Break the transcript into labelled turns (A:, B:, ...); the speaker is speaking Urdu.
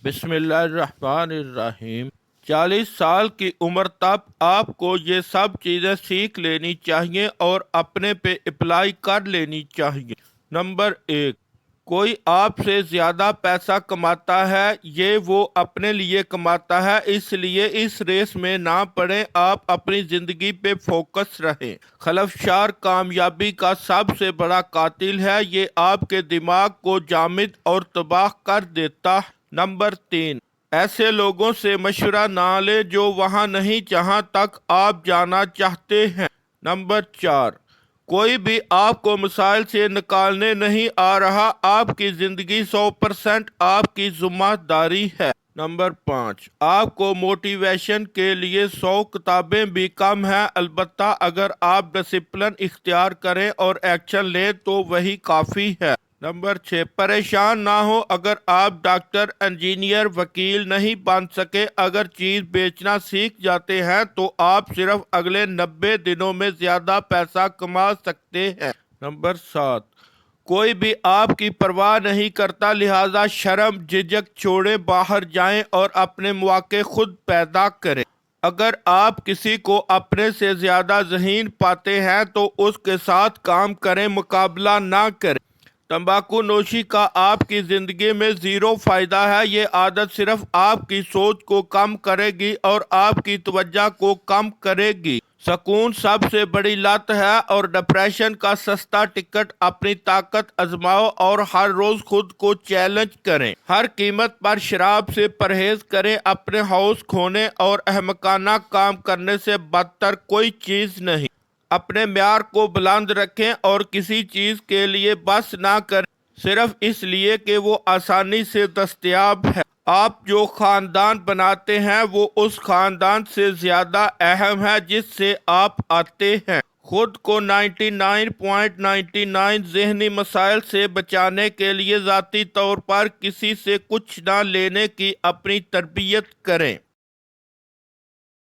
A: بسم اللہ الرحمن الرحیم۔ 40 سال کی عمر تک آپ کو یہ سب چیزیں سیکھ لینی چاہیے اور اپنے پہ اپلائی کر لینی چاہیے۔ نمبر 1، کوئی آپ سے زیادہ پیسہ کماتا ہے، یہ وہ اپنے لیے کماتا ہے، اس لیے اس ریس میں نہ پڑیں، آپ اپنی زندگی پہ فوکس رہیں۔ خلفشار کامیابی کا سب سے بڑا قاتل ہے، یہ آپ کے دماغ کو جامد اور تباہ کر دیتا ہے۔ نمبر 3، ایسے لوگوں سے مشورہ نہ لیں جو وہاں نہیں جہاں تک آپ جانا چاہتے ہیں۔ نمبر 4، کوئی بھی آپ کو مسائل سے نکالنے نہیں آ رہا، آپ کی زندگی 100% آپ کی ذمہ داری ہے۔ نمبر 5، آپ کو موٹیویشن کے لیے 100 کتابیں بھی کم ہیں، البتہ اگر آپ ڈسپلن اختیار کریں اور ایکشن لیں تو وہی کافی ہے۔ نمبر 6، پریشان نہ ہو اگر آپ ڈاکٹر، انجینئر، وکیل نہیں بن سکے، اگر چیز بیچنا سیکھ جاتے ہیں تو آپ صرف اگلے 90 دنوں میں زیادہ پیسہ کما سکتے ہیں۔ نمبر 7، کوئی بھی آپ کی پرواہ نہیں کرتا، لہذا شرم جھجک چھوڑیں، باہر جائیں اور اپنے مواقع خود پیدا کریں۔ اگر آپ کسی کو اپنے سے زیادہ ذہین پاتے ہیں تو اس کے ساتھ کام کریں، مقابلہ نہ کریں۔ تمباکو نوشی کا آپ کی زندگی میں 0 فائدہ ہے، یہ عادت صرف آپ کی سوچ کو کم کرے گی اور آپ کی توجہ کو کم کرے گی۔ سکون سب سے بڑی لت ہے اور ڈپریشن کا سستا ٹکٹ۔ اپنی طاقت آزماؤ اور ہر روز خود کو چیلنج کریں۔ ہر قیمت پر شراب سے پرہیز کریں، اپنے ہوش کھونے اور احمقانہ کام کرنے سے بدتر کوئی چیز نہیں۔ اپنے معیار کو بلند رکھیں اور کسی چیز کے لیے بس نہ کریں صرف اس لیے کہ وہ آسانی سے دستیاب ہے۔ آپ جو خاندان بناتے ہیں وہ اس خاندان سے زیادہ اہم ہے جس سے آپ آتے ہیں۔ خود کو 99.99 ذہنی مسائل سے بچانے کے لیے ذاتی طور پر کسی سے کچھ نہ لینے کی اپنی تربیت کریں۔